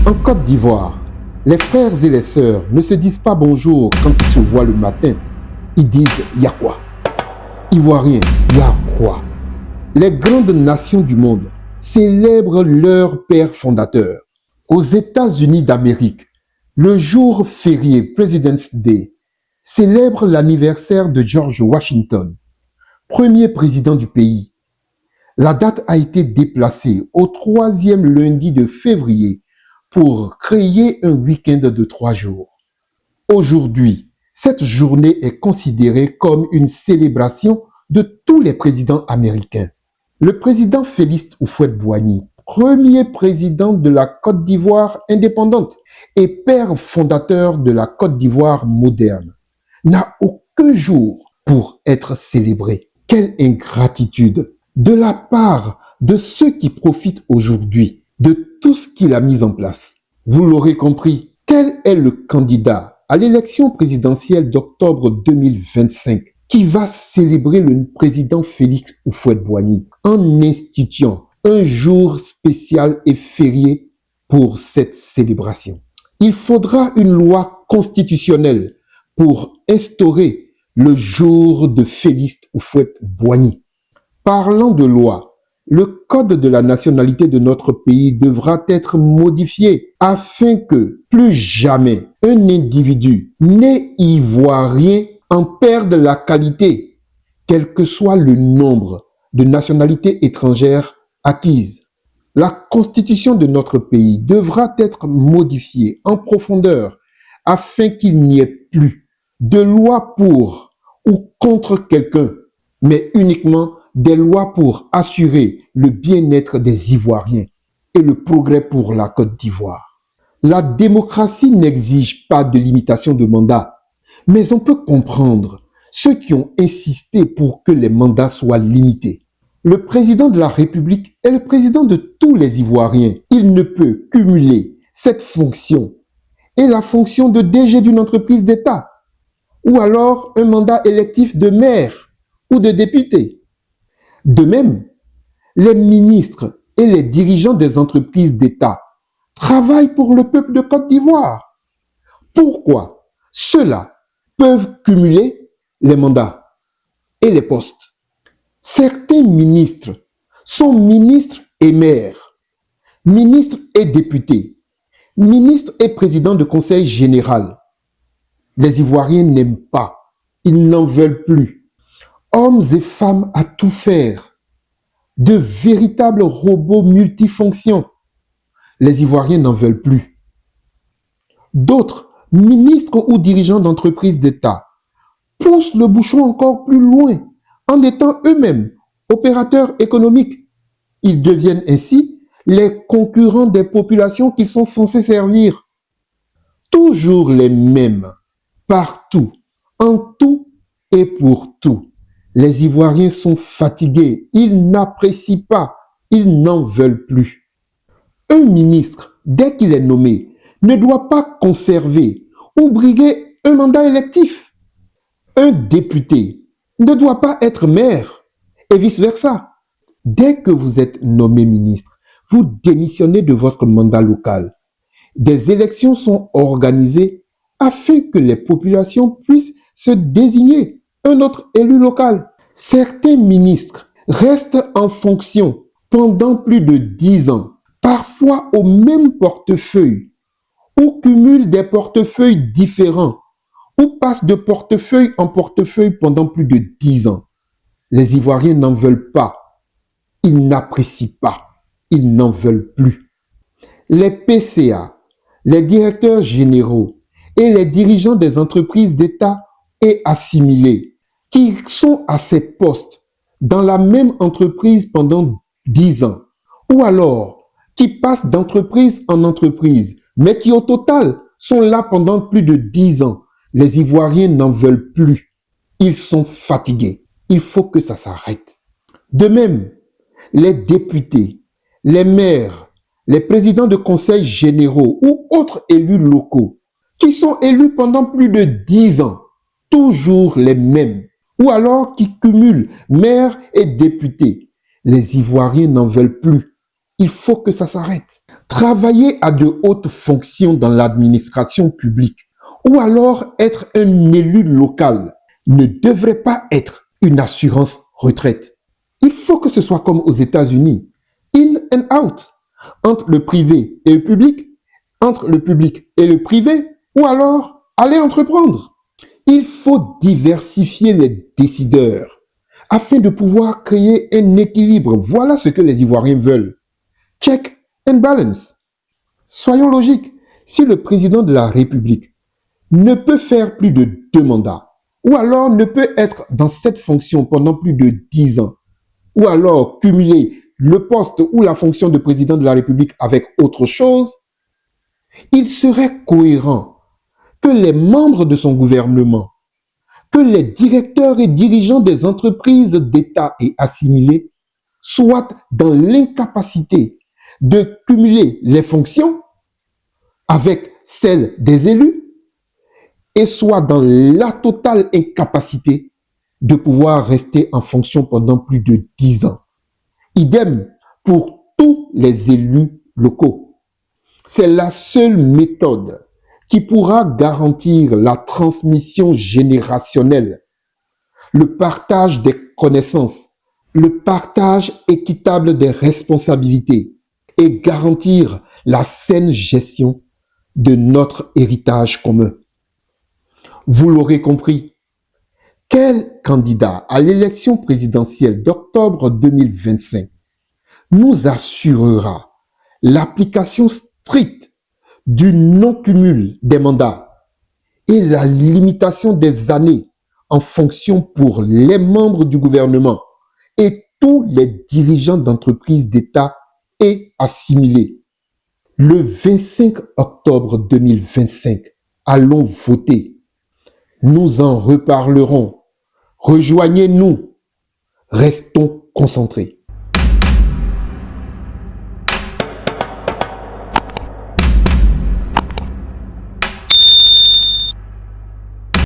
En Côte d'Ivoire, les frères et les sœurs ne se disent pas bonjour quand ils se voient le matin. Ils disent « Y'a quoi ?» Ivoiriens, y'a quoi? Les grandes nations du monde célèbrent leur père fondateur. Aux États-Unis d'Amérique, le jour férié President's Day célèbre l'anniversaire de George Washington, premier président du pays. La date a été déplacée au 3e lundi de février pour créer un week-end de 3 jours. Aujourd'hui, cette journée est considérée comme une célébration de tous les présidents américains. Le président Félix Houphouët-Boigny, premier président de la Côte d'Ivoire indépendante et père fondateur de la Côte d'Ivoire moderne, n'a aucun jour pour être célébré. Quelle ingratitude de la part de ceux qui profitent aujourd'hui de tout ce qu'il a mis en place. Vous l'aurez compris, quel est le candidat à l'élection présidentielle d'octobre 2025 qui va célébrer le président Félix Houphouët-Boigny en instituant un jour spécial et férié pour cette célébration? Il faudra une loi constitutionnelle pour instaurer le jour de Félix Houphouët-Boigny. Parlant de loi, le code de la nationalité de notre pays devra être modifié afin que plus jamais un individu né ivoirien en perde la qualité, quel que soit le nombre de nationalités étrangères acquises. La constitution de notre pays devra être modifiée en profondeur afin qu'il n'y ait plus de loi pour ou contre quelqu'un, mais uniquement des lois pour assurer le bien-être des Ivoiriens et le progrès pour la Côte d'Ivoire. La démocratie n'exige pas de limitation de mandat, mais on peut comprendre ceux qui ont insisté pour que les mandats soient limités. Le président de la République est le président de tous les Ivoiriens. Il ne peut cumuler cette fonction et la fonction de DG d'une entreprise d'État, ou alors un mandat électif de maire ou de député. De même, les ministres et les dirigeants des entreprises d'État travaillent pour le peuple de Côte d'Ivoire. Pourquoi ceux-là peuvent cumuler les mandats et les postes? Certains ministres sont ministres et maires, ministres et députés, ministres et présidents de conseil général. Les Ivoiriens n'aiment pas, ils n'en veulent plus. Hommes et femmes à tout faire, de véritables robots multifonctions. Les Ivoiriens n'en veulent plus. D'autres, ministres ou dirigeants d'entreprises d'État, poussent le bouchon encore plus loin en étant eux-mêmes opérateurs économiques. Ils deviennent ainsi les concurrents des populations qu'ils sont censés servir. Toujours les mêmes, partout, en tout et pour tout. Les Ivoiriens sont fatigués, ils n'apprécient pas, ils n'en veulent plus. Un ministre, dès qu'il est nommé, ne doit pas conserver ou briguer un mandat électif. Un député ne doit pas être maire et vice-versa. Dès que vous êtes nommé ministre, vous démissionnez de votre mandat local. Des élections sont organisées afin que les populations puissent se désigner un autre élu local. Certains ministres restent en fonction pendant plus de 10 ans, parfois au même portefeuille, ou cumulent des portefeuilles différents, ou passent de portefeuille en portefeuille pendant plus de 10 ans. Les Ivoiriens n'en veulent pas, ils n'apprécient pas, ils n'en veulent plus. Les PCA, les directeurs généraux et les dirigeants des entreprises d'État et assimilés qui sont à ces postes dans la même entreprise pendant 10 ans, ou alors qui passent d'entreprise en entreprise, mais qui au total sont là pendant plus de 10 ans. Les Ivoiriens n'en veulent plus. Ils sont fatigués. Il faut que ça s'arrête. De même, les députés, les maires, les présidents de conseils généraux ou autres élus locaux qui sont élus pendant plus de 10 ans, toujours les mêmes, ou alors qui cumulent maires et députés. Les Ivoiriens n'en veulent plus. Il faut que ça s'arrête. Travailler à de hautes fonctions dans l'administration publique ou alors être un élu local ne devrait pas être une assurance retraite. Il faut que ce soit comme aux États-Unis, in and out, entre le privé et le public, entre le public et le privé, ou alors aller entreprendre. Il faut diversifier les décideurs afin de pouvoir créer un équilibre. Voilà ce que les Ivoiriens veulent. Check and balance. Soyons logiques. Si le président de la République ne peut faire plus de 2 mandats, ou alors ne peut être dans cette fonction pendant plus de 10 ans, ou alors cumuler le poste ou la fonction de président de la République avec autre chose, il serait cohérent que les membres de son gouvernement, que les directeurs et dirigeants des entreprises d'État et assimilés soient dans l'incapacité de cumuler les fonctions avec celles des élus et soient dans la totale incapacité de pouvoir rester en fonction pendant plus de 10 ans. Idem pour tous les élus locaux. C'est la seule méthode qui pourra garantir la transmission générationnelle, le partage des connaissances, le partage équitable des responsabilités et garantir la saine gestion de notre héritage commun. Vous l'aurez compris, quel candidat à l'élection présidentielle d'octobre 2025 nous assurera l'application stricte du non-cumul des mandats et la limitation des années en fonction pour les membres du gouvernement et tous les dirigeants d'entreprises d'État et assimilés. Le 25 octobre 2025, allons voter. Nous en reparlerons. Rejoignez-nous. Restons concentrés.